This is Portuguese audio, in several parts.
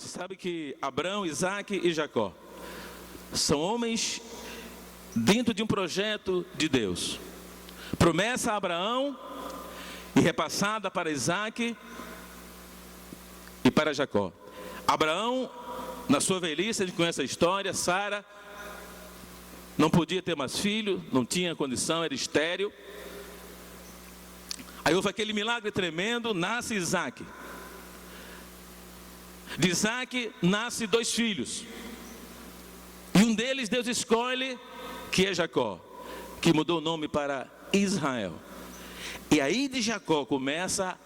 sabe que Abraão, Isaque e Jacó são homens dentro de um projeto de Deus. Promessa a Abraão e repassada para Isaque e para Jacó. Abraão, na sua velhice, a gente conhece a história, Sara não podia ter mais filho, não tinha condição, era estéril. Aí houve aquele milagre tremendo, nasce Isaque. De Isaque nasce 2 filhos. E um deles Deus escolhe, que é Jacó, que mudou o nome para Israel. E aí de Jacó começa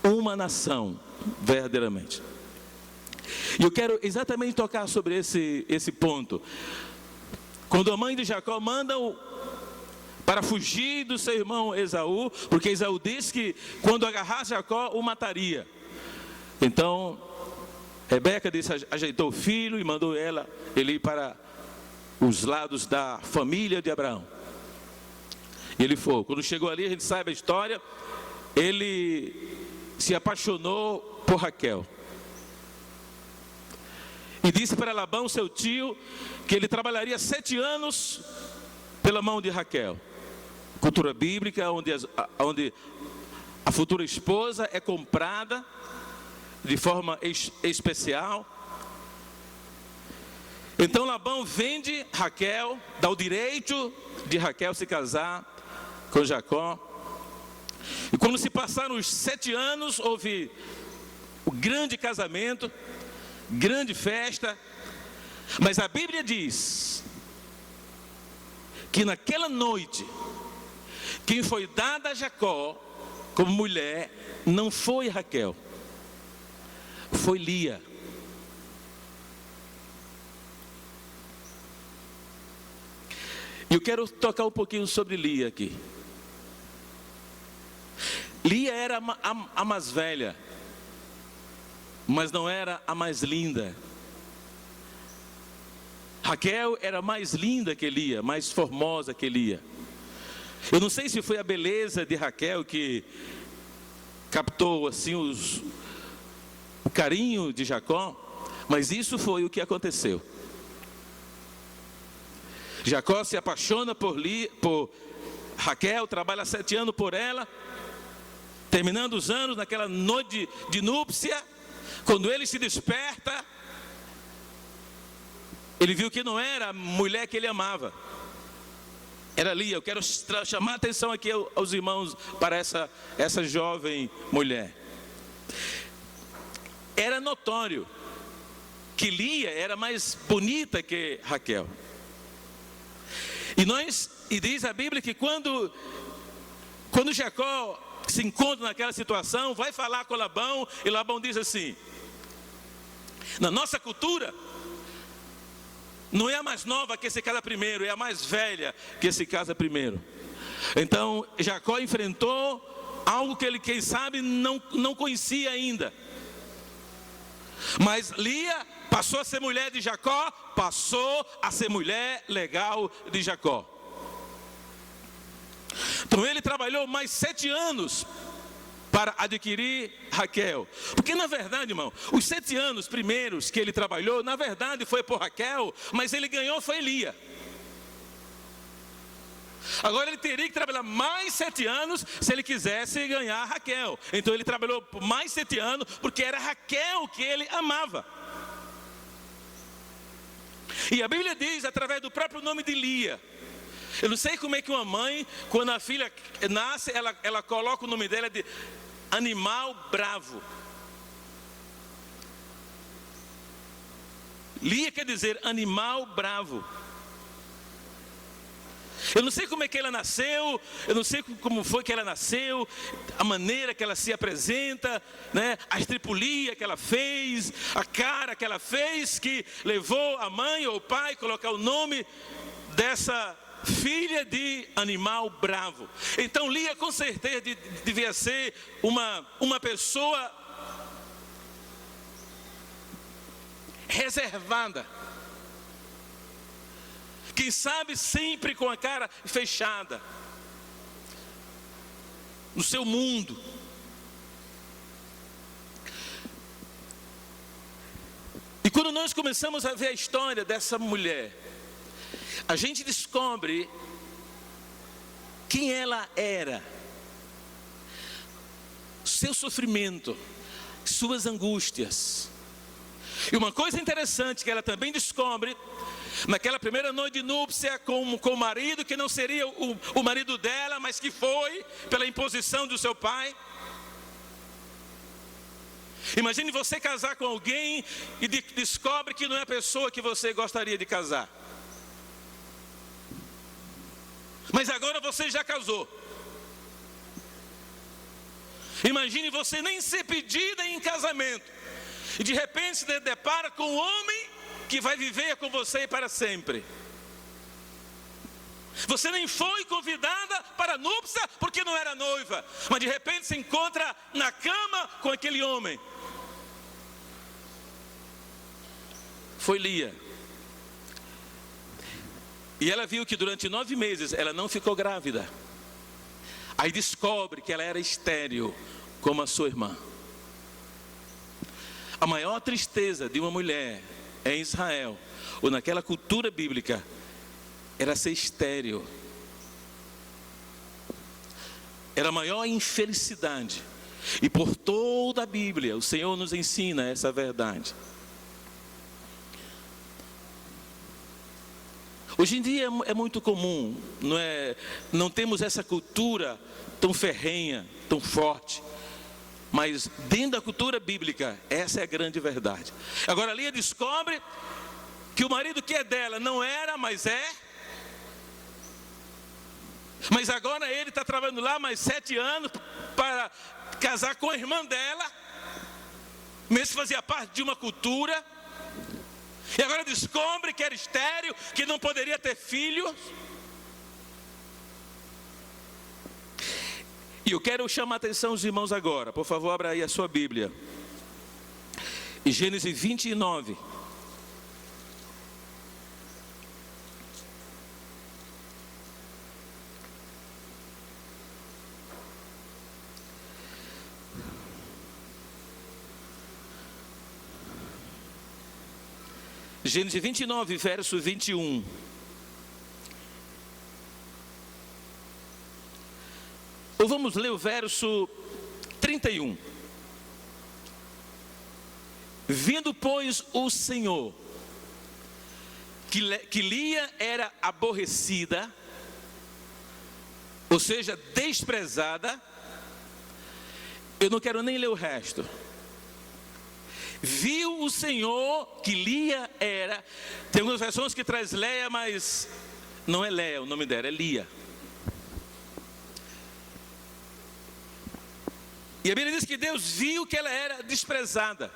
uma nação, verdadeiramente. E eu quero exatamente tocar sobre esse ponto. Quando a mãe de Jacó manda para fugir do seu irmão Esaú, porque Esaú disse que quando agarrasse Jacó, o mataria. Então, Rebeca ajeitou o filho e mandou ele ir para os lados da família de Abraão. E ele foi. Quando chegou ali, a gente sabe a história, ele se apaixonou por Raquel. E disse para Labão, seu tio, que ele trabalharia 7 anos pela mão de Raquel. Cultura bíblica, onde a futura esposa é comprada de forma especial. Então Labão vende Raquel, dá o direito de Raquel se casar com Jacó. E quando se passaram os 7 anos, houve o grande casamento, grande festa. Mas a Bíblia diz que naquela noite, quem foi dada a Jacó como mulher não foi Raquel, foi Lia. E eu quero tocar um pouquinho sobre Lia aqui. Lia era a mais velha, mas não era a mais linda. Raquel era mais linda que Lia, mais formosa que Lia. Eu não sei se foi a beleza de Raquel que captou assim o carinho de Jacó, mas isso foi o que aconteceu. Jacó se apaixona por Raquel, trabalha 7 anos por ela, terminando os anos naquela noite de núpcia. Quando ele se desperta, ele viu que não era a mulher que ele amava, era Lia. Eu quero chamar a atenção aqui aos irmãos para essa jovem mulher. Era notório que Lia era mais bonita que Raquel. E diz a Bíblia que quando Jacó se encontra naquela situação, vai falar com Labão, e Labão diz assim: na nossa cultura, não é a mais nova que se casa primeiro, é a mais velha que se casa primeiro. Então Jacó enfrentou algo que ele, quem sabe, não conhecia ainda. Mas Lia passou a ser mulher de Jacó, passou a ser mulher legal de Jacó. Então ele trabalhou mais 7 anos para adquirir Raquel. Porque na verdade, irmão, os 7 anos primeiros que ele trabalhou, na verdade foi por Raquel, mas ele ganhou foi Lia. Agora ele teria que trabalhar mais 7 anos se ele quisesse ganhar Raquel. Então ele trabalhou por mais 7 anos, porque era Raquel que ele amava. E a Bíblia diz, através do próprio nome de Lia, eu não sei como é que uma mãe, quando a filha nasce, ela coloca o nome dela de animal bravo. Lia quer dizer animal bravo. Eu não sei como é que ela nasceu, eu não sei como foi que ela nasceu, a maneira que ela se apresenta, né? A estripulia que ela fez, a cara que ela fez, que levou a mãe ou o pai a colocar o nome dessa filha de animal bravo. Então Lia com certeza devia ser uma pessoa reservada, quem sabe sempre com a cara fechada no seu mundo. Quando nós começamos a ver a história dessa mulher, a gente descobre quem ela era, seu sofrimento, suas angústias. E uma coisa interessante que ela também descobre, naquela primeira noite de núpcia com o marido, que não seria o marido dela, mas que foi pela imposição do seu pai. Imagine você casar com alguém e descobre que não é a pessoa que você gostaria de casar. Mas agora você já casou. Imagine você nem ser pedida em casamento e de repente se depara com um homem que vai viver com você para sempre. Você nem foi convidada para a núpcia porque não era noiva, mas de repente se encontra na cama com aquele homem. Foi Lia. E ela viu que durante 9 meses ela não ficou grávida. Aí descobre que ela era estéril, como a sua irmã. A maior tristeza de uma mulher em Israel, ou naquela cultura bíblica, era ser estéril. Era a maior infelicidade. E por toda a Bíblia, o Senhor nos ensina essa verdade. Hoje em dia é muito comum, não temos essa cultura tão ferrenha, tão forte. Mas dentro da cultura bíblica, essa é a grande verdade. Agora Lia descobre que o marido que é dela não era, mas é. Mas agora ele está trabalhando lá mais 7 anos para casar com a irmã dela. Mesmo fazia parte de uma cultura. E agora descobre que era estéril, que não poderia ter filhos. E eu quero chamar a atenção dos irmãos agora. Por favor, abra aí a sua Bíblia. Em Gênesis 29. Gênesis 29, verso 21. Ou vamos ler o verso 31. Vindo, pois, o Senhor, que Lia era aborrecida, ou seja, desprezada. Eu não quero nem ler o resto. Viu o Senhor que Lia era. Tem algumas versões que traz Leia, mas não é Leia o nome dela, é Lia. E a Bíblia diz que Deus viu que ela era desprezada.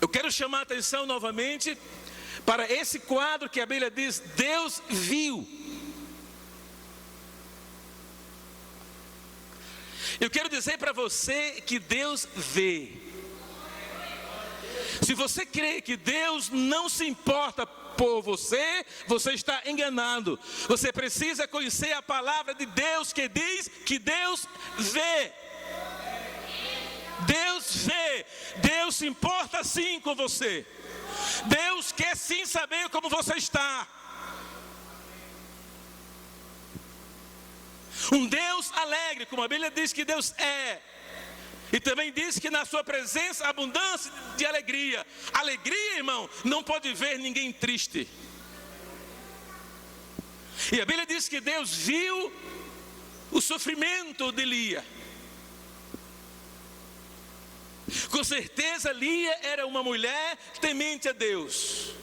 Eu quero chamar a atenção novamente para esse quadro que a Bíblia diz: Deus viu. Eu quero dizer para você que Deus vê. Se você crê que Deus não se importa por você, você está enganado. Você precisa conhecer a palavra de Deus que diz que Deus vê. Deus vê. Deus se importa sim com você. Deus quer sim saber como você está. Um Deus alegre, como a Bíblia diz que Deus é. E também diz que na sua presença abundância de alegria. Alegria, irmão, não pode ver ninguém triste. E a Bíblia diz que Deus viu o sofrimento de Lia. Com certeza Lia era uma mulher temente a Deus.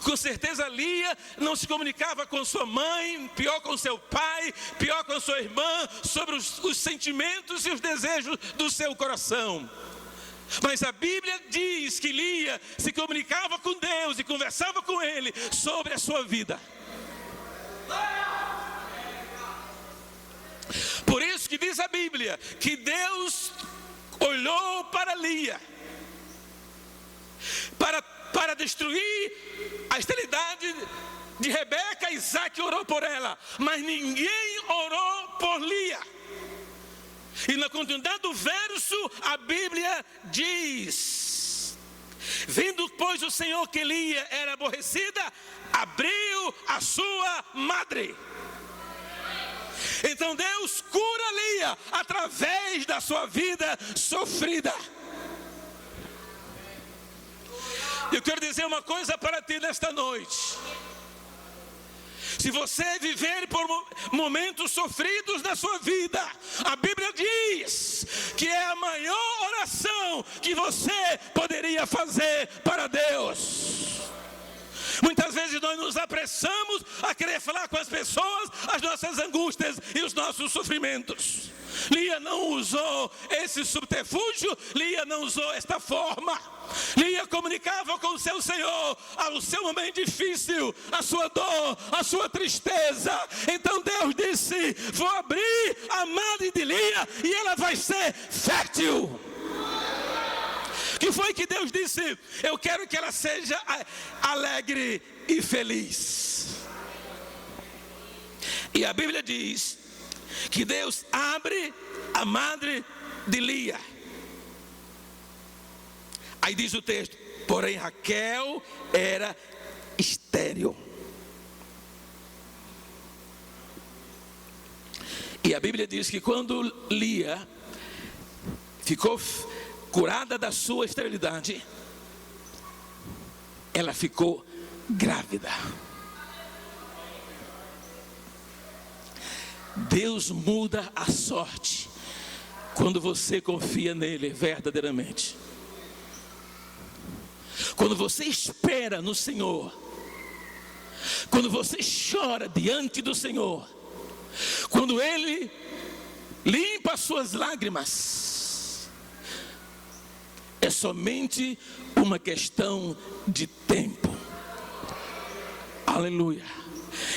Com certeza Lia não se comunicava com sua mãe, pior com seu pai, pior com sua irmã, sobre os sentimentos e os desejos do seu coração. Mas a Bíblia diz que Lia se comunicava com Deus e conversava com Ele sobre a sua vida. Por isso que diz a Bíblia que Deus olhou para Lia para destruir a esterilidade de Rebeca. Isaac orou por ela, mas ninguém orou por Lia. E na continuidade do verso, a Bíblia diz Vendo, pois, o Senhor que Lia era aborrecida, abriu a sua madre. Então Deus cura Lia através da sua vida sofrida. Eu quero dizer uma coisa para ti nesta noite. Se você viver por momentos sofridos na sua vida, a Bíblia diz que é a maior oração que você poderia fazer para Deus. Muitas vezes nós nos apressamos a querer falar com as pessoas as nossas angústias e os nossos sofrimentos. Lia não usou esse subterfúgio, Lia não usou esta forma. Lia comunicava com o seu Senhor ao seu momento difícil, a sua dor, a sua tristeza. Então Deus disse: vou abrir a madre de Lia e ela vai ser fértil. Que foi que Deus disse? Eu quero que ela seja alegre e feliz. E a Bíblia diz que Deus abre a madre de Lia. Aí diz o texto: porém Raquel era estéril. E a Bíblia diz que quando Lia ficou curada da sua esterilidade, ela ficou grávida. Deus muda a sorte quando você confia nele verdadeiramente. Quando você espera no Senhor, quando você chora diante do Senhor, quando Ele limpa as suas lágrimas, é somente uma questão de tempo. Aleluia.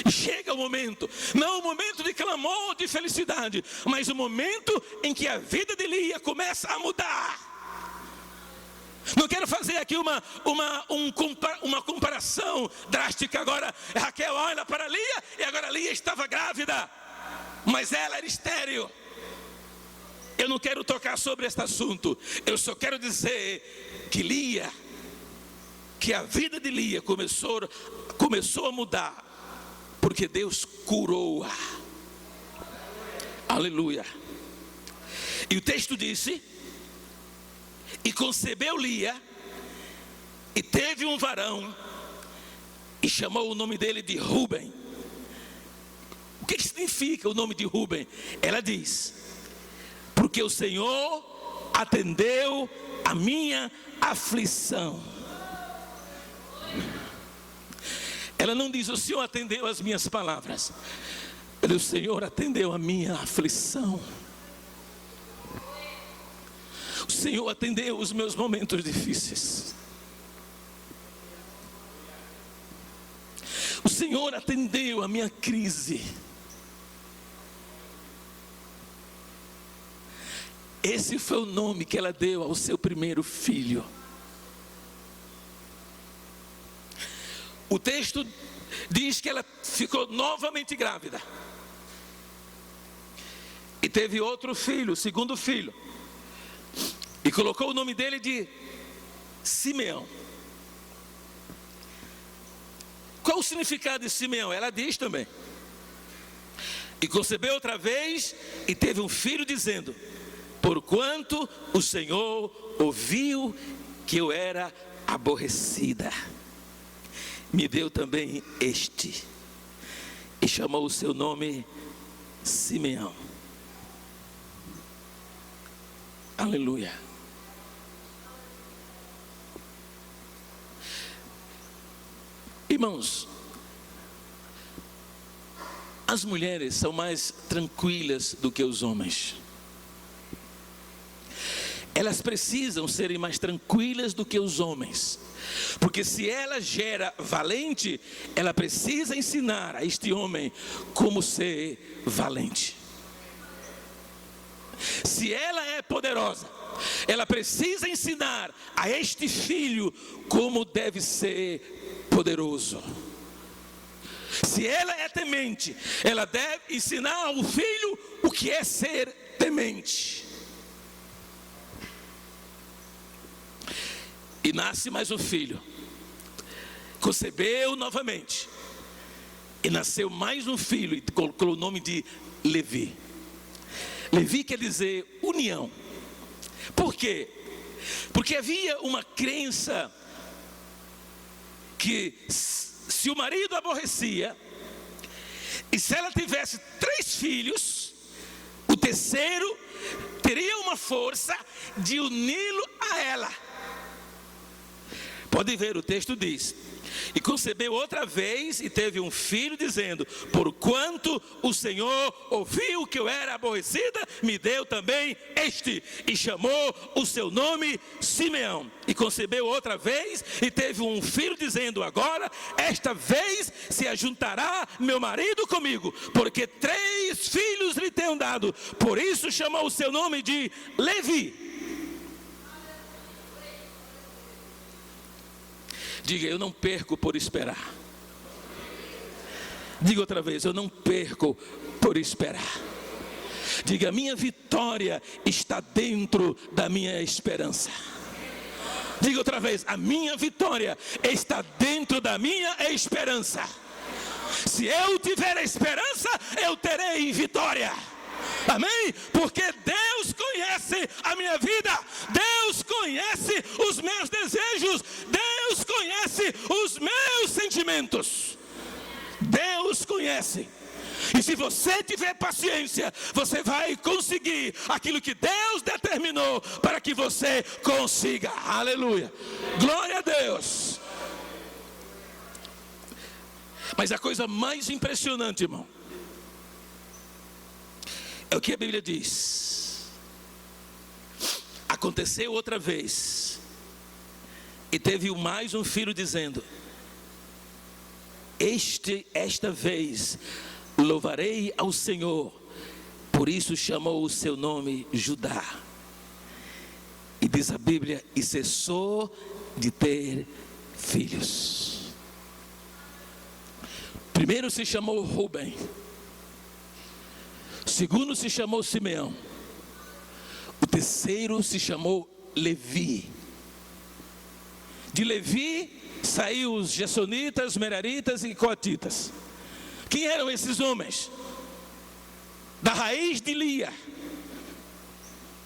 Chega o momento, não o momento de clamor, de felicidade, mas o momento em que a vida de Lia começa a mudar. Não quero fazer aqui uma comparação drástica. Agora Raquel olha para Lia e agora Lia estava grávida, mas ela era estéril. Eu não quero tocar sobre este assunto. Eu só quero dizer que Lia, que a vida de Lia começou a mudar, porque Deus curou-a. Aleluia. E o texto disse: e concebeu Lia, e teve um varão, e chamou o nome dele de Ruben. O que significa o nome de Ruben? Ela diz: porque o Senhor atendeu a minha aflição. Ela não diz: o Senhor atendeu as minhas palavras. O Senhor atendeu a minha aflição. O Senhor atendeu os meus momentos difíceis. O Senhor atendeu a minha crise. Esse foi o nome que ela deu ao seu primeiro filho. O texto diz que ela ficou novamente grávida. E teve outro filho, o segundo filho. E colocou o nome dele de Simeão. Qual o significado de Simeão? Ela diz também: e concebeu outra vez e teve um filho, dizendo: porquanto o Senhor ouviu que eu era aborrecida, me deu também este. E chamou o seu nome Simeão. Aleluia. Irmãos, as mulheres são mais tranquilas do que os homens. Elas precisam serem mais tranquilas do que os homens, porque se ela gera valente, ela precisa ensinar a este homem como ser valente. Se ela é poderosa, ela precisa ensinar a este filho como deve ser poderoso. Se ela é temente, ela deve ensinar ao filho o que é ser temente. E nasce mais um filho. Concebeu novamente. E nasceu mais um filho, e colocou o nome de Levi. Levi quer dizer união. Por quê? Porque havia uma crença que se o marido aborrecia, e se ela tivesse 3 filhos, o terceiro teria uma força de uni-lo a ela. Pode ver, o texto diz: e concebeu outra vez e teve um filho, dizendo: porquanto o Senhor ouviu que eu era aborrecida, me deu também este. E chamou o seu nome Simeão. E concebeu outra vez e teve um filho, dizendo: agora, esta vez se ajuntará meu marido comigo, porque 3 filhos lhe tenho dado. Por isso chamou o seu nome de Levi. Diga: eu não perco por esperar. Diga outra vez: eu não perco por esperar. Diga: a minha vitória está dentro da minha esperança. Diga outra vez: a minha vitória está dentro da minha esperança. Se eu tiver a esperança, eu terei vitória. Amém? Porque Deus conhece a minha vida, Deus conhece os meus desejos, Deus conhece os meus sentimentos. Deus conhece. E se você tiver paciência, você vai conseguir aquilo que Deus determinou para que você consiga. Aleluia. Glória a Deus. Mas a coisa mais impressionante, irmão, é o que a Bíblia diz. Aconteceu outra vez, e teve mais um filho, dizendo: esta vez louvarei ao Senhor. Por isso chamou o seu nome Judá. E diz a Bíblia: e cessou de ter filhos. Primeiro se chamou Rubem. O segundo se chamou Simeão. O terceiro se chamou Levi. De Levi saiu os Gersonitas, Meraritas e Coatitas. Quem eram esses homens? Da raiz de Lia.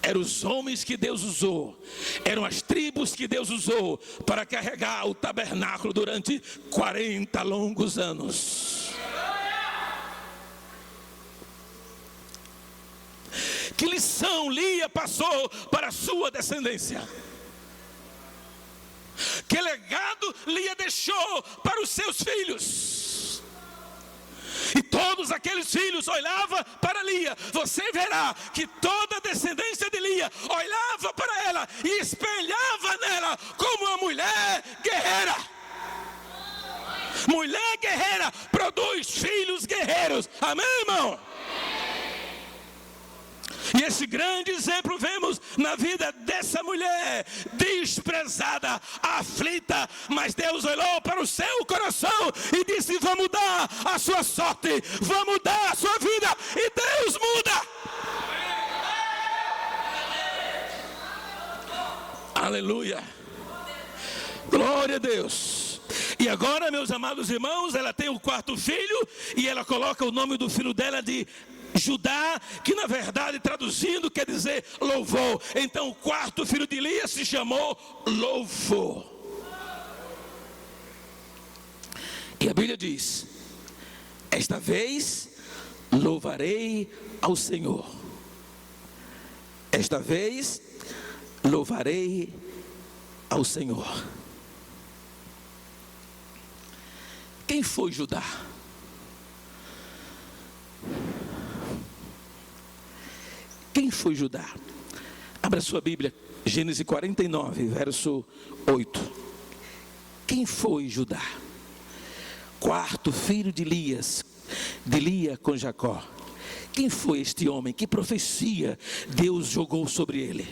Eram os homens que Deus usou. Eram as tribos que Deus usou para carregar o tabernáculo durante 40 longos anos. Que lição Lia passou para a sua descendência? Que legado Lia deixou para os seus filhos? E todos aqueles filhos olhavam para Lia. Você verá que toda a descendência de Lia olhava para ela e espelhava nela como uma mulher guerreira. Mulher guerreira produz filhos guerreiros. Amém, irmão? E esse grande exemplo vemos na vida dessa mulher, desprezada, aflita, mas Deus olhou para o seu coração e disse: vou mudar a sua sorte, vou mudar a sua vida, e Deus muda. Aleluia, glória a Deus. E agora, meus amados irmãos, ela tem o 4º filho, e ela coloca o nome do filho dela de Judá, que na verdade traduzindo quer dizer louvor. Então o 4º filho de Lia se chamou Louvor. E a Bíblia diz: esta vez louvarei ao Senhor. Esta vez louvarei ao Senhor. Quem foi Judá? Quem foi Judá? Abra sua Bíblia, Gênesis 49, verso 8. Quem foi Judá? 4º filho de Lia com Jacó. Quem foi este homem? Que profecia Deus jogou sobre ele?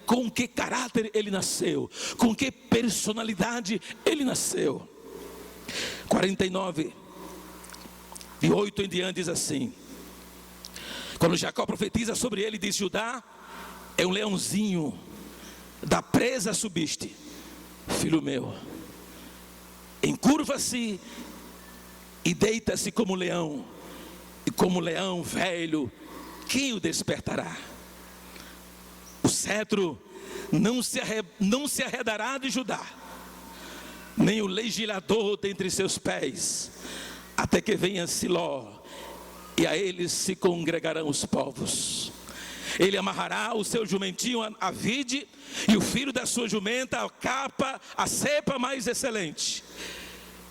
Com que caráter ele nasceu? Com que personalidade ele nasceu? 49, de 8 em diante diz assim: quando Jacó profetiza sobre ele, diz: Judá é um leãozinho, da presa subiste. Filho meu, encurva-se e deita-se como leão, e como leão velho, quem o despertará? O cetro não se arredará de Judá, nem o legislador dentre seus pés, até que venha Siló, e a eles se congregarão os povos. Ele amarrará o seu jumentinho à vide, e o filho da sua jumenta a capa, a cepa mais excelente.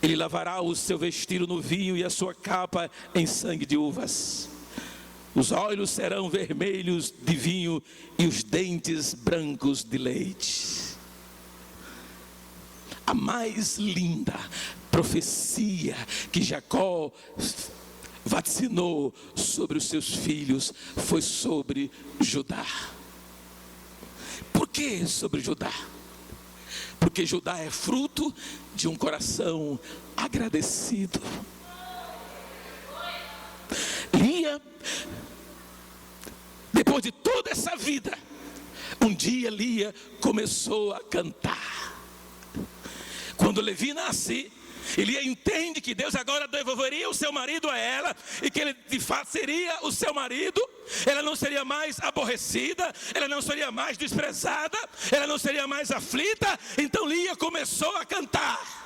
Ele lavará o seu vestido no vinho e a sua capa em sangue de uvas. Os olhos serão vermelhos de vinho e os dentes brancos de leite. A mais linda profecia que Jacó vaticinou sobre os seus filhos foi sobre Judá. Por que sobre Judá? Porque Judá é fruto de um coração agradecido. Lia, depois de toda essa vida, um dia Lia começou a cantar. Quando Levi nasce, Lia entende que Deus agora devolveria o seu marido a ela, e que ele de fato seria o seu marido. Ela não seria mais aborrecida, ela não seria mais desprezada, ela não seria mais aflita. Então Lia começou a cantar.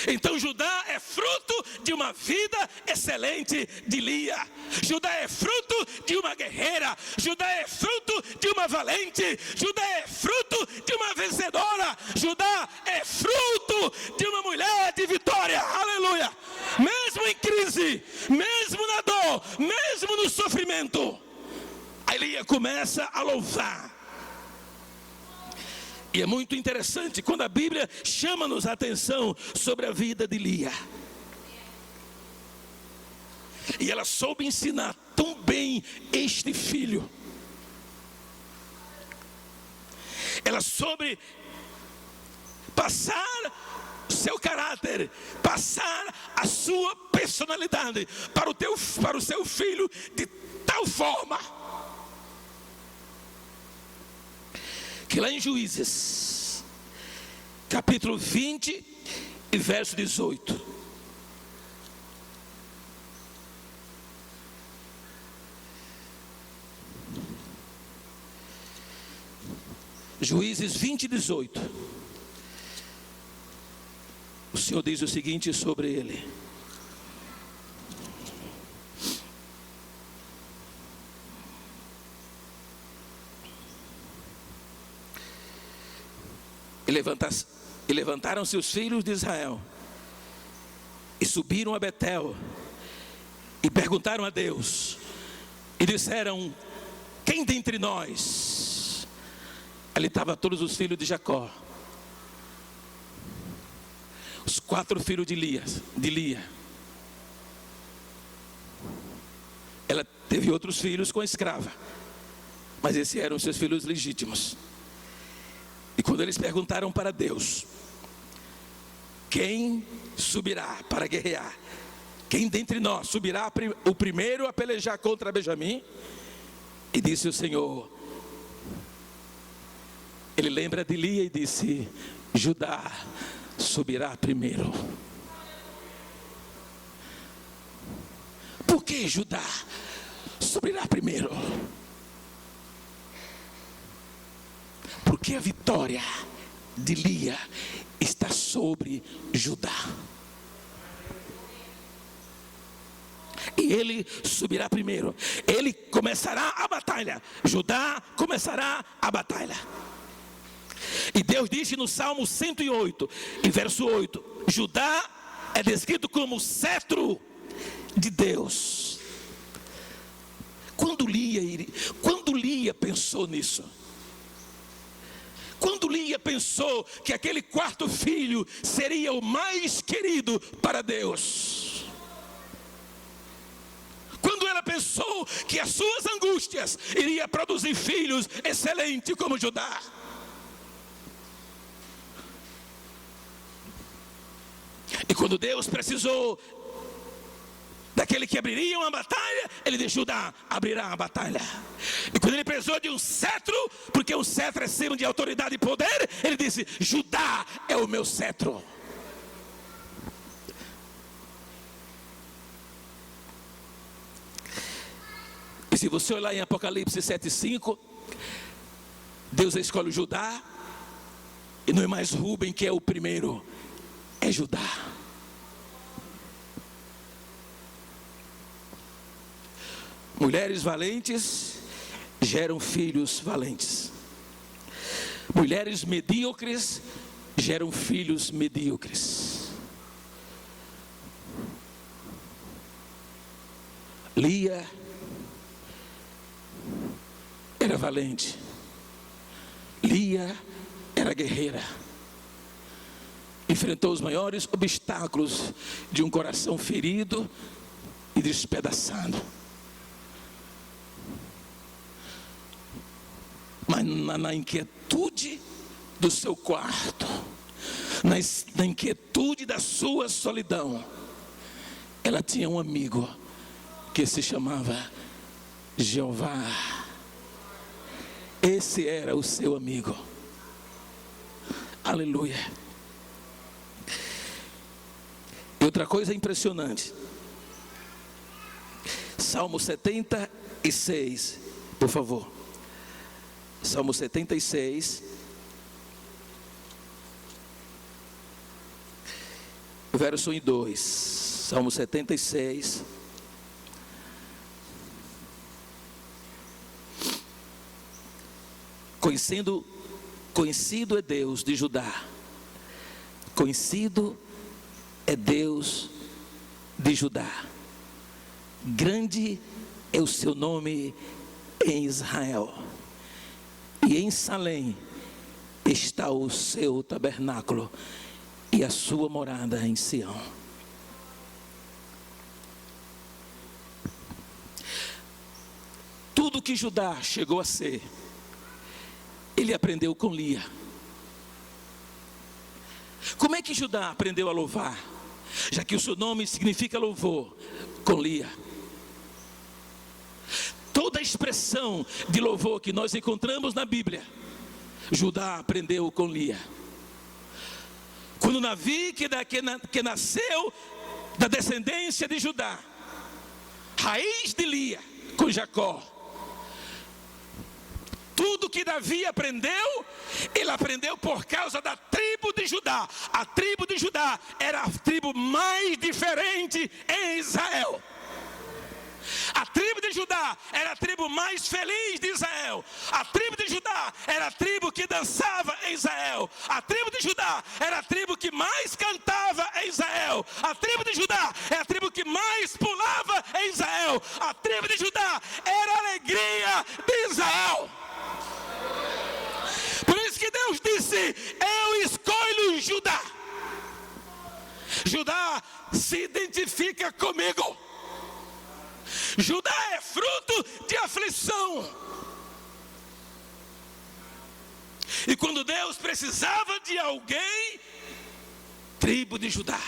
Então Judá é fruto de uma vida excelente de Lia. Judá é fruto de uma guerreira. Judá é fruto de uma valente. Judá é fruto de uma vencedora. Judá é fruto de uma mulher de vitória. Aleluia! Mesmo em crise, mesmo na dor, mesmo no sofrimento, a Lia começa a louvar. E é muito interessante quando a Bíblia chama-nos a atenção sobre a vida de Lia. E ela soube ensinar tão bem este filho. Ela soube passar o seu caráter, passar a sua personalidade para o seu filho de tal forma que lá em Juízes, capítulo 20 e verso 18. Juízes 20 e 18. O Senhor diz o seguinte sobre ele: E levantaram-se os filhos de Israel, e subiram a Betel, e perguntaram a Deus, e disseram: quem dentre nós? Ali estavam todos os filhos de Jacó, os 4 filhos de Lia. Ela teve outros filhos com a escrava, mas esses eram seus filhos legítimos. E quando eles perguntaram para Deus: quem subirá para guerrear? Quem dentre nós subirá o primeiro a pelejar contra Benjamim? E disse o Senhor, ele lembra de Lia e disse: Judá subirá primeiro. Por que Judá subirá primeiro? Porque a vitória de Lia está sobre Judá. E ele subirá primeiro. Ele começará a batalha. Judá começará a batalha. E Deus disse no Salmo 108, em verso 8: Judá é descrito como cetro de Deus. Quando Lia pensou nisso? Quando Lia pensou que aquele 4º filho seria o mais querido para Deus? Quando ela pensou que as suas angústias iriam produzir filhos excelentes como Judá? E quando Deus precisou daquele que abriria uma batalha, ele disse: Judá abrirá a batalha. E quando ele precisou de um cetro, porque um cetro é símbolo de autoridade e poder, ele disse: Judá é o meu cetro. E se você olhar em Apocalipse 7:5, Deus escolhe Judá, e não é mais Rúben que é o primeiro, é Judá. Mulheres valentes geram filhos valentes. Mulheres medíocres geram filhos medíocres. Lia era valente. Lia era guerreira. Enfrentou os maiores obstáculos de um coração ferido e despedaçado. Mas na inquietude do seu quarto, na inquietude da sua solidão, ela tinha um amigo que se chamava Jeová. Esse era o seu amigo. Aleluia. E outra coisa impressionante, Salmo 76, por favor. Salmo 76, verso 1 e 2. Salmo 76. Conhecido é Deus de Judá. Conhecido é Deus de Judá. Grande é o seu nome em Israel. E em Salém está o seu tabernáculo e a sua morada em Sião. Tudo que Judá chegou a ser, ele aprendeu com Lia. Como é que Judá aprendeu a louvar? Já que o seu nome significa louvor, com Lia. Toda a expressão de louvor que nós encontramos na Bíblia, Judá aprendeu com Lia. Quando Davi, que nasceu da descendência de Judá, raiz de Lia, com Jacó, tudo que Davi aprendeu, ele aprendeu por causa da tribo de Judá. A tribo de Judá era a tribo mais diferente em Israel. A tribo de Judá era a tribo mais feliz de Israel. A tribo de Judá era a tribo que dançava em Israel. A tribo de Judá era a tribo que mais cantava em Israel. A tribo de Judá é a tribo que mais pulava em Israel. A tribo de Judá era a alegria de Israel. Por isso que Deus disse: eu escolho Judá. Judá se identifica comigo. Judá é fruto de aflição. E quando Deus precisava de alguém, tribo de Judá.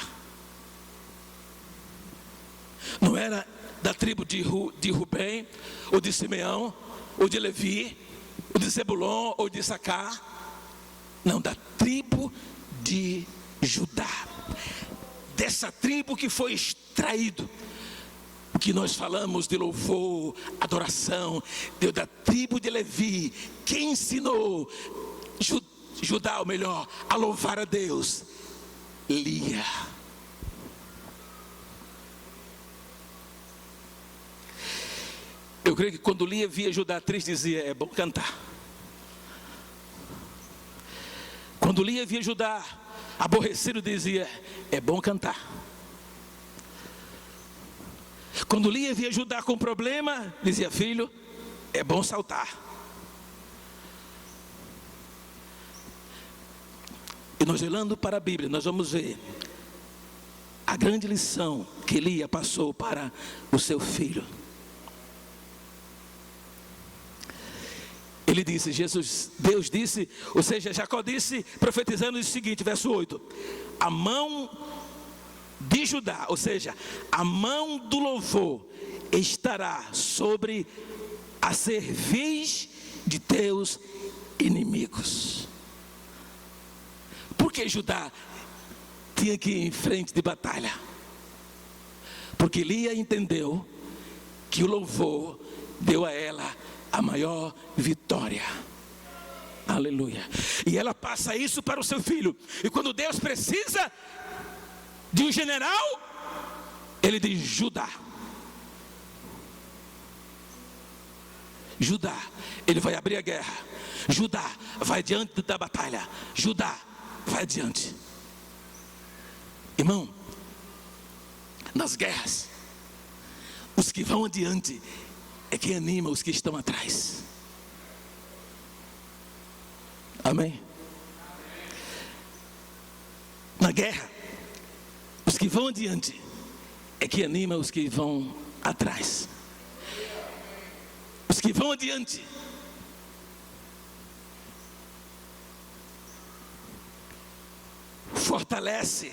Não era da tribo de Rubem, ou de Simeão, ou de Levi, ou de Zebulon, ou de Issacar. Não, da tribo de Judá. Dessa tribo que foi extraído o que nós falamos de louvor, adoração, Deus da tribo de Levi, que ensinou Judá, ou melhor, a louvar a Deus, Lia. Eu creio que quando Lia via Judá triste, dizia: é bom cantar. Quando Lia via Judá aborrecido, dizia: é bom cantar. Quando Lia via Judá com problema, dizia: filho, é bom saltar. E nós olhando para a Bíblia, nós vamos ver a grande lição que Lia passou para o seu filho. Ele disse, Deus disse, ou seja, Jacó disse, profetizando o seguinte, verso 8: a mão de de Judá, ou seja, a mão do louvor estará sobre a cerviz de teus inimigos. Por que Judá tinha que ir em frente de batalha? Porque Lia entendeu que o louvor deu a ela a maior vitória. Aleluia. E ela passa isso para o seu filho. E quando Deus precisa de um general, ele diz: Judá. Judá, ele vai abrir a guerra. Judá, vai diante da batalha. Judá, vai adiante. Irmão, nas guerras, os que vão adiante é quem anima os que estão atrás. Amém? Na guerra, os que vão adiante é quem anima os que vão atrás. Os que vão adiante fortalece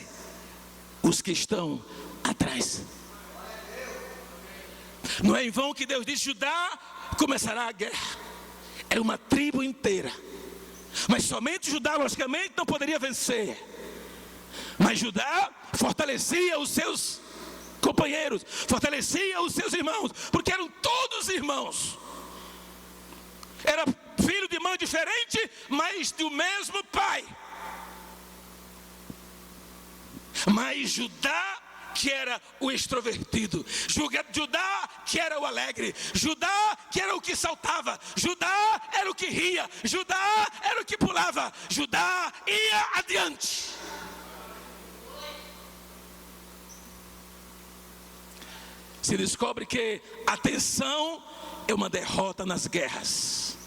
os que estão atrás. Não é em vão que Deus diz: Judá começará a guerra. Era uma tribo inteira, mas somente Judá logicamente não poderia vencer. Mas Judá fortalecia os seus companheiros, fortalecia os seus irmãos, porque eram todos irmãos. Era filho de mãe diferente, mas do mesmo pai. Mas Judá, que era o extrovertido, Judá, que era o alegre, Judá, que era o que saltava, Judá era o que ria, Judá era o que pulava, Judá ia adiante. Se descobre que a tensão é uma derrota nas guerras.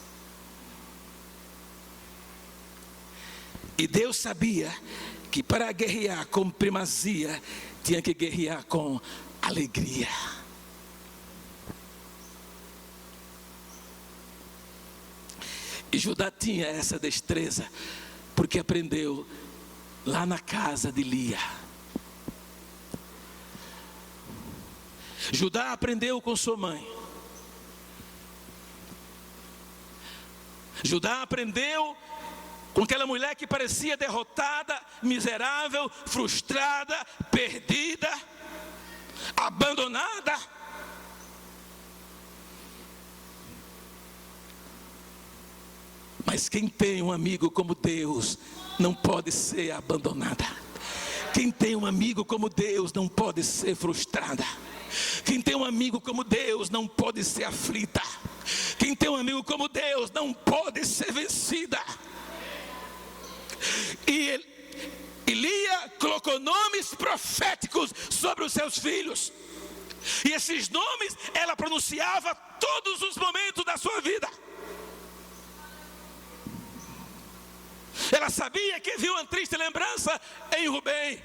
E Deus sabia que para guerrear com primazia, tinha que guerrear com alegria. E Judá tinha essa destreza, porque aprendeu lá na casa de Lia. Judá aprendeu com sua mãe. Judá aprendeu com aquela mulher que parecia derrotada, miserável, frustrada, perdida, abandonada. Mas quem tem um amigo como Deus não pode ser abandonada. Quem tem um amigo como Deus não pode ser frustrada. Quem tem um amigo como Deus não pode ser aflita. Quem tem um amigo como Deus não pode ser vencida. E Lia colocou nomes proféticos sobre os seus filhos. E esses nomes ela pronunciava todos os momentos da sua vida. Ela sabia que havia uma triste lembrança em Rubem.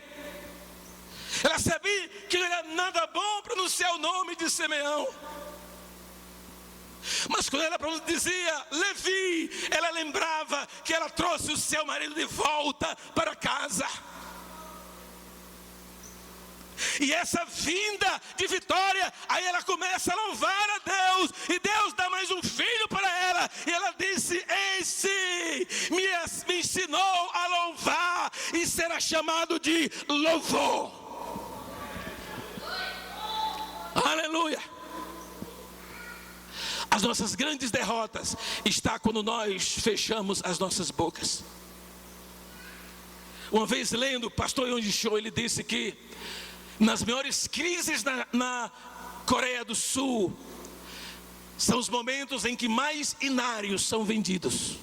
Ela sabia que não era nada bom pronunciar o nome de Simeão. Mas quando ela dizia Levi, ela lembrava que ela trouxe o seu marido de volta para casa. E essa vinda de vitória, aí ela começa a louvar a Deus. E Deus dá mais um filho para ela. E ela disse: esse me ensinou a louvar, e será chamado de louvor. Aleluia. As nossas grandes derrotas estão quando nós fechamos as nossas bocas. Uma vez lendo o pastor Yong Cho, ele disse que nas maiores crises na Coreia do Sul, são os momentos em que mais inários são vendidos.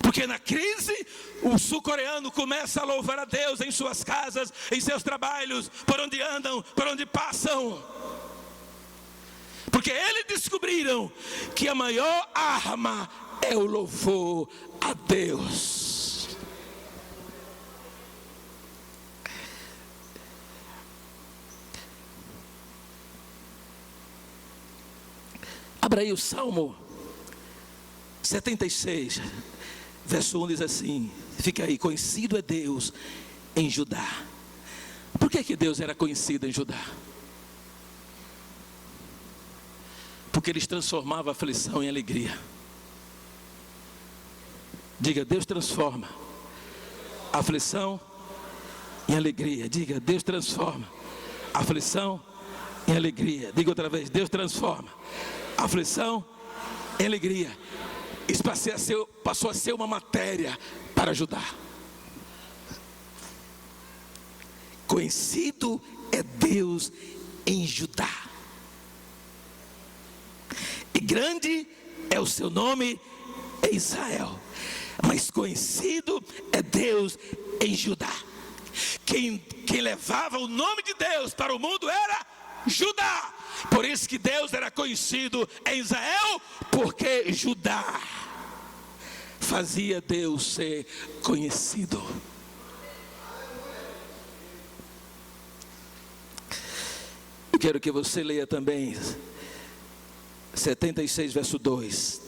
Porque na crise, o sul-coreano começa a louvar a Deus em suas casas, em seus trabalhos, por onde andam, por onde passam. Porque eles descobriram que a maior arma é o louvor a Deus. Abra aí o Salmo 76, verso 1 diz assim, fica aí: conhecido é Deus em Judá. Por que Deus era conhecido em Judá? Porque eles transformavam a aflição em alegria. Diga, Deus transforma a aflição em alegria. Diga, Deus transforma a aflição em alegria. Diga outra vez, Deus transforma a aflição em alegria. Isso passou a ser uma matéria para ajudar. Conhecido é Deus em Judá, e grande é o seu nome em Israel. Mas conhecido é Deus em Judá. Quem levava o nome de Deus para o mundo era Judá. Por isso que Deus era conhecido em Israel, porque Judá fazia Deus ser conhecido. Eu quero que você leia também 76, verso 2.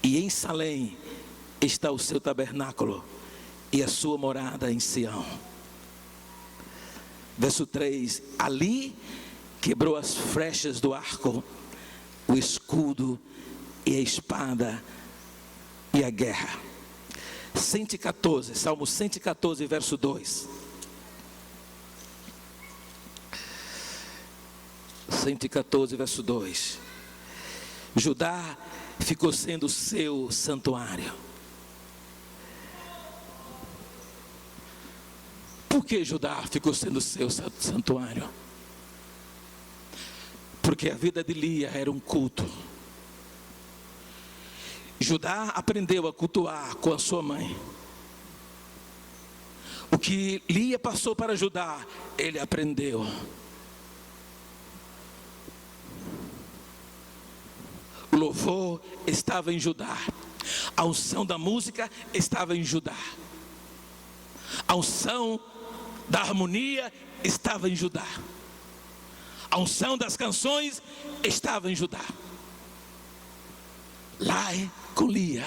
E em Salém está o seu tabernáculo e a sua morada em Sião. Verso 3. Ali quebrou as flechas do arco, o escudo e a espada e a guerra. 114, Salmo 114, verso 2. 114, verso 2. Judá ficou sendo o seu santuário. Por que Judá ficou sendo o seu santuário? Porque a vida de Lia era um culto. Judá aprendeu a cultuar com a sua mãe. O que Lia passou para Judá, ele aprendeu. O louvor estava em Judá. A unção da música estava em Judá. A unção da harmonia estava em Judá. A unção das canções estava em Judá. Lá com Lia,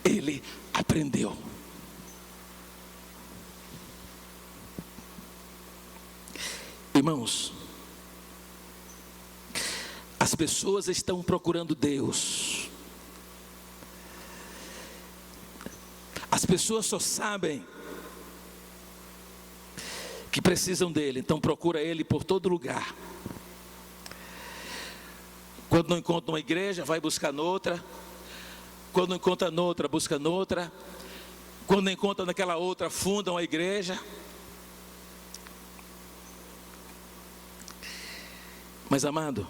ele aprendeu. Irmãos, as pessoas estão procurando Deus. As pessoas só sabem que precisam dele, então procura ele por todo lugar. Quando não encontra uma igreja, vai buscar noutra. Quando não encontra noutra, busca noutra. Quando não encontra naquela outra, funda uma igreja. Mas amado,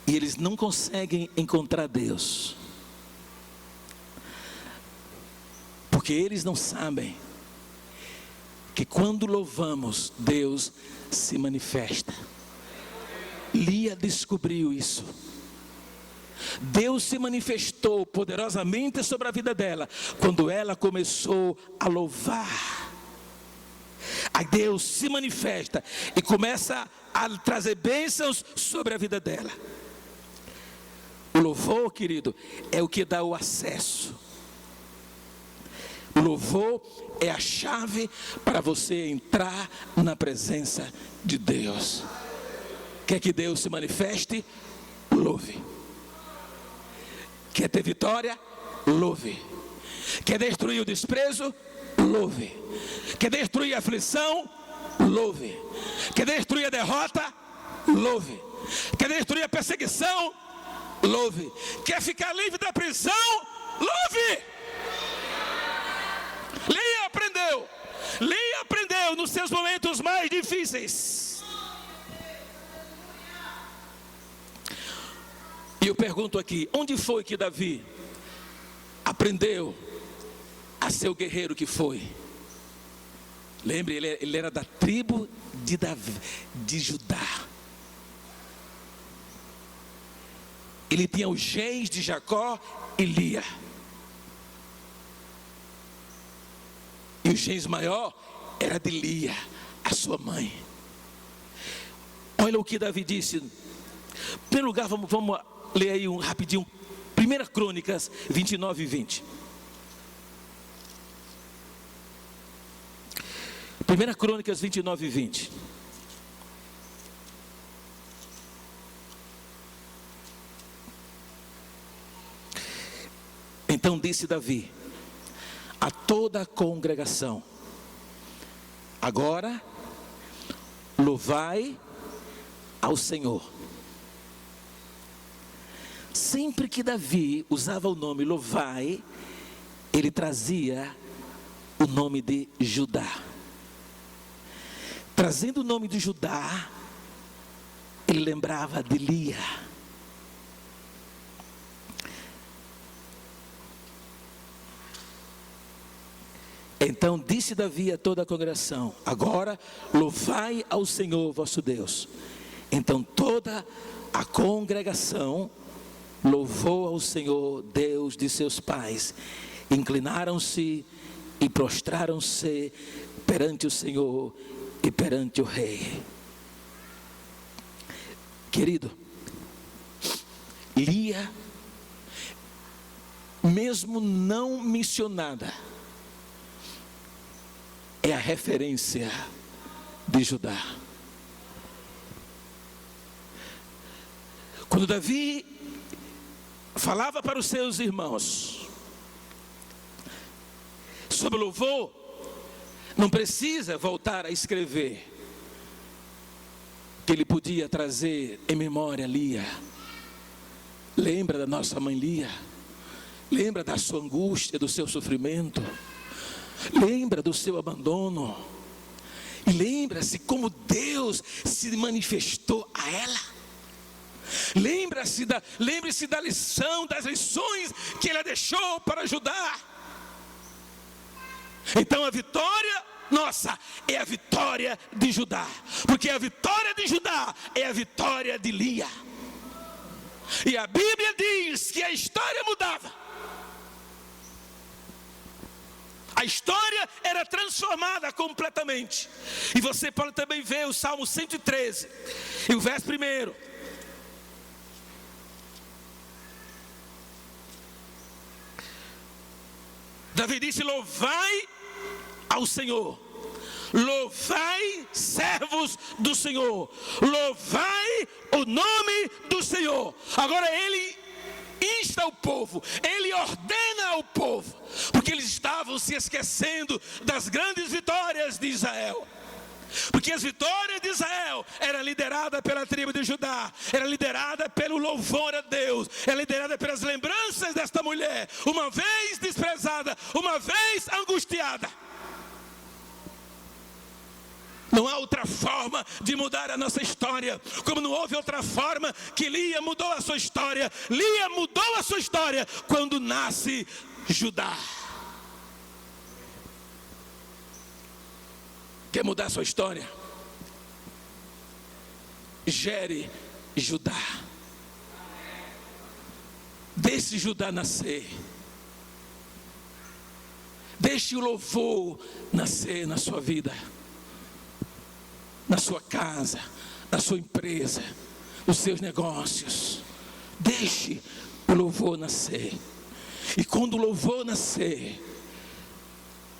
e eles não conseguem encontrar Deus, porque eles não sabem que quando louvamos, Deus se manifesta. Lia descobriu isso. Deus se manifestou poderosamente sobre a vida dela quando ela começou a louvar. Aí Deus se manifesta e começa a trazer bênçãos sobre a vida dela. O louvor, querido, é o que dá o acesso. O louvor é a chave para você entrar na presença de Deus. Quer que Deus se manifeste? Louve. Quer ter vitória? Louve. Quer destruir o desprezo? Louve. Quer destruir a aflição? Louve. Quer destruir a derrota? Louve. Quer destruir a perseguição? Louve. Quer ficar livre da prisão? Louve. Lia aprendeu. Lia aprendeu nos seus momentos mais difíceis. E eu pergunto aqui, onde foi que Davi aprendeu a ser o guerreiro que foi? Lembre, ele era da tribo de Davi, de Judá. Ele tinha os genes de Jacó e Lia. E o genes maior era de Lia, a sua mãe. Olha o que Davi disse. Em primeiro lugar, vamos ler aí rapidinho 1 1 Crônicas 29 e 20. 1 Crônicas 29 e 20. Então disse Davi a toda a congregação: agora louvai ao Senhor. Sempre que Davi usava o nome louvai, ele trazia o nome de Judá. Trazendo o nome de Judá, ele lembrava de Lia. Então disse Davi a toda a congregação: agora louvai ao Senhor vosso Deus. Então toda a congregação louvou ao Senhor, Deus de seus pais. Inclinaram-se e prostraram-se perante o Senhor e perante o rei. Querido, Lia, mesmo não mencionada, é a referência de Judá. Quando Davi falava para os seus irmãos sobre louvor, não precisa voltar a escrever, que ele podia trazer em memória Lia. Lembra da nossa mãe Lia? Lembra da sua angústia, do seu sofrimento? Lembra do seu abandono? E lembra-se como Deus se manifestou a ela? Lembre-se da lição, das lições que ela deixou para ajudar. Então a vitória nossa é a vitória de Judá, porque a vitória de Judá é a vitória de Lia. E a Bíblia diz que a história mudava. A história era transformada completamente. E você pode também ver o Salmo 113 e o verso 1. Davi disse: louvai ao Senhor, louvai servos do Senhor, louvai o nome do Senhor. Agora ele insta o povo, ele ordena ao povo, porque eles estavam se esquecendo das grandes vitórias de Israel. Porque as vitórias de Israel eram lideradas pela tribo de Judá, era liderada pelo louvor a Deus, era liderada pelas lembranças desta mulher, uma vez desprezada, uma vez angustiada. Não há outra forma de mudar a nossa história, como não houve outra forma que Lia mudou a sua história. Lia mudou a sua história quando nasce Judá. Quer mudar a sua história? Gere Judá. Deixe Judá nascer. Deixe o louvor nascer na sua vida, na sua casa, na sua empresa, nos seus negócios. Deixe o louvor nascer. E quando o louvor nascer,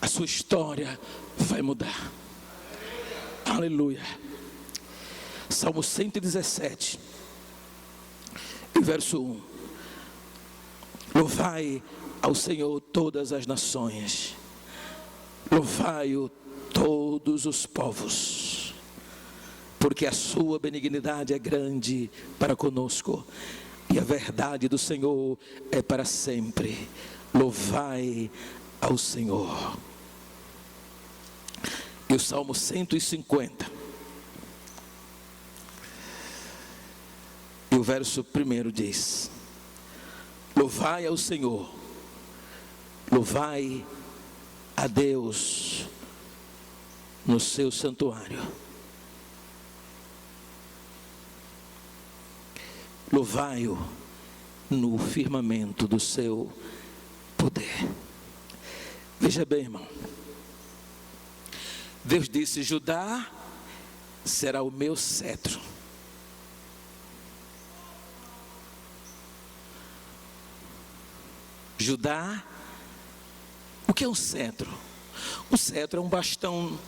a sua história vai mudar. Aleluia. Salmo 117, verso 1. Louvai ao Senhor todas as nações, louvai-o todos os povos, porque a sua benignidade é grande para conosco, e a verdade do Senhor é para sempre. Louvai ao Senhor. E o Salmo 150, e o verso 1 diz: louvai ao Senhor, louvai a Deus no seu santuário, louvai-o no firmamento do seu poder. Veja bem, irmão, Deus disse: Judá será o meu cetro. Judá, o que é um cetro? Um cetro é um bastão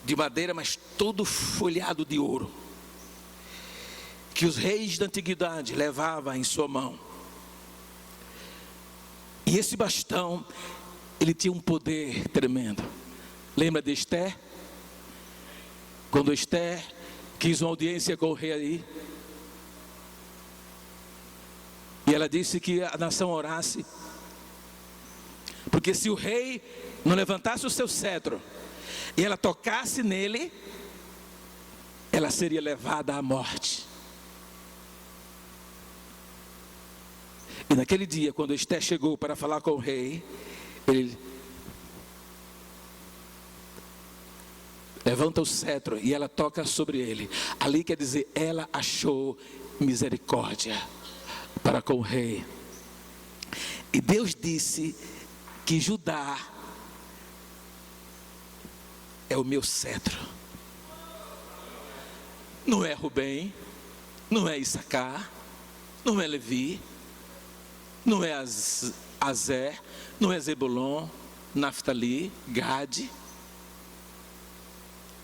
de madeira, mas todo folheado de ouro, que os reis da antiguidade levavam em sua mão. E esse bastão, ele tinha um poder tremendo. Lembra de Esther? Quando Esther quis uma audiência com o rei aí, e ela disse que a nação orasse, porque se o rei não levantasse o seu cetro e ela tocasse nele, ela seria levada à morte. E naquele dia, quando Esther chegou para falar com o rei, ele levanta o cetro e ela toca sobre ele. Ali quer dizer, ela achou misericórdia para com o rei. E Deus disse que Judá é o meu cetro. Não é Rubem, não é Issacar, não é Levi, não é Azer, não é Zebulon, Naftali, Gade.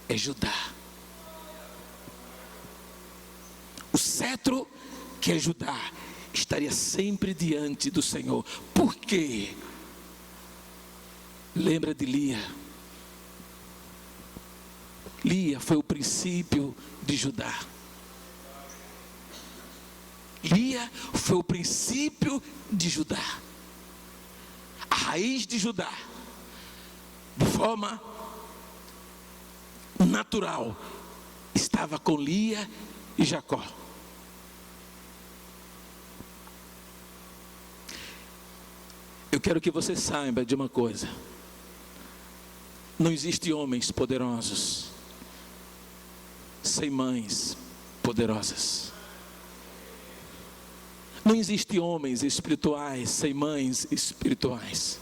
É Judá. O cetro que é Judá estaria sempre diante do Senhor. Por quê? Lembra de Lia? Lia foi o princípio de Judá. Lia foi o princípio de Judá. A raiz de Judá, de forma natural, estava com Lia e Jacó. Eu quero que você saiba de uma coisa: não existe homens poderosos sem mães poderosas. Não existe homens espirituais sem mães espirituais.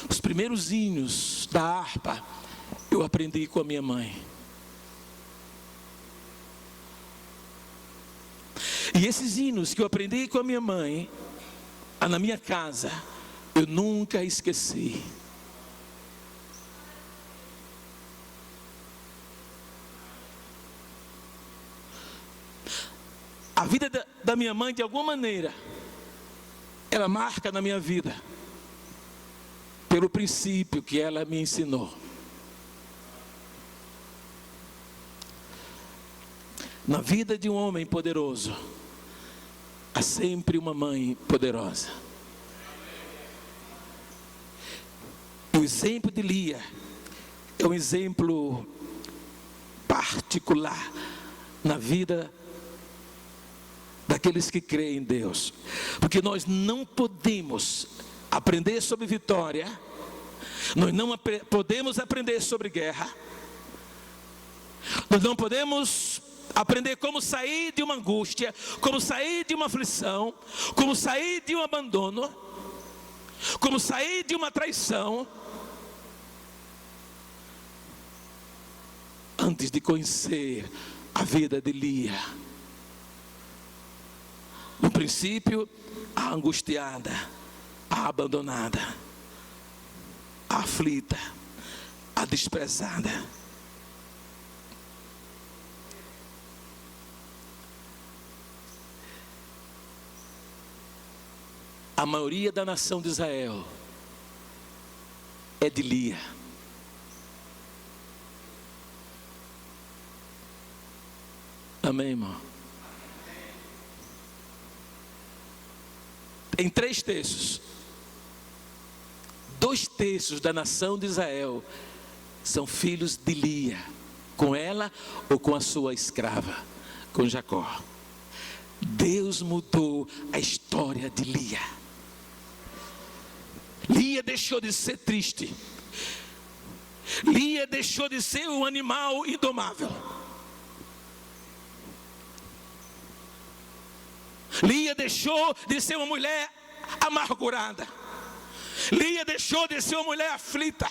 Os primeiros hinos da harpa eu aprendi com a minha mãe. E esses hinos que eu aprendi com a minha mãe, na minha casa, eu nunca esqueci. A vida da minha mãe, de alguma maneira, ela marca na minha vida, pelo princípio que ela me ensinou. Na vida de um homem poderoso, há sempre uma mãe poderosa. O exemplo de Lia é um exemplo particular na vida daqueles que creem em Deus. Porque nós não podemos aprender sobre vitória, nós não podemos aprender sobre guerra, nós não podemos aprender como sair de uma angústia, como sair de uma aflição, como sair de um abandono, como sair de uma traição, antes de conhecer a vida de Lia. No princípio, a angustiada, a abandonada, a aflita, a desprezada. A maioria da nação de Israel é de Lia. Amém, irmão? Em 3 terços, 2 terços da nação de Israel são filhos de Lia, com ela ou com a sua escrava, com Jacó. Deus mudou a história de Lia. Lia deixou de ser triste. Lia deixou de ser um animal indomável. Lia deixou de ser uma mulher amargurada. Lia deixou de ser uma mulher aflita.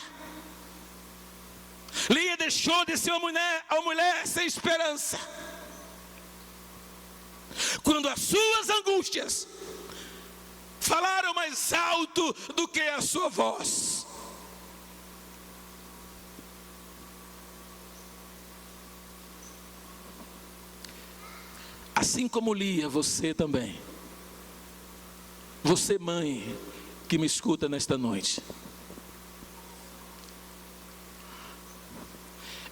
Lia deixou de ser uma mulher sem esperança. quando as suas angústias falaram mais alto do que a sua voz. Assim como Lia, você também. Você, mãe, que me escuta nesta noite.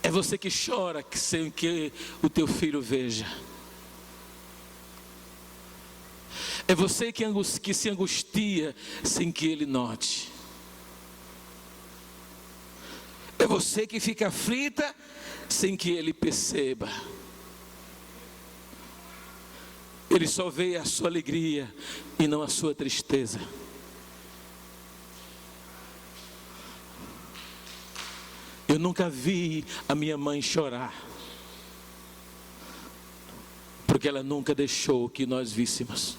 É você que chora sem que o teu filho veja. É você que se angustia sem que ele note. É você que fica aflita sem que ele perceba. Ele só vê a sua alegria e não a sua tristeza. Eu nunca vi a minha mãe chorar, porque ela nunca deixou que nós víssemos.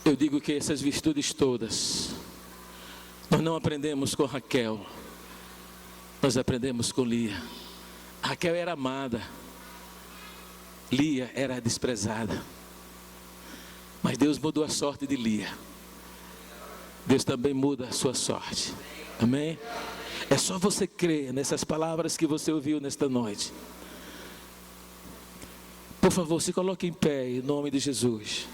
Eu digo que essas virtudes todas, nós não aprendemos com Raquel, nós aprendemos com Lia. Raquel era amada, Lia era desprezada, mas Deus mudou a sorte de Lia. Deus também muda a sua sorte, amém? É só você crer nessas palavras que você ouviu nesta noite. Por favor, se coloque em pé, em nome de Jesus.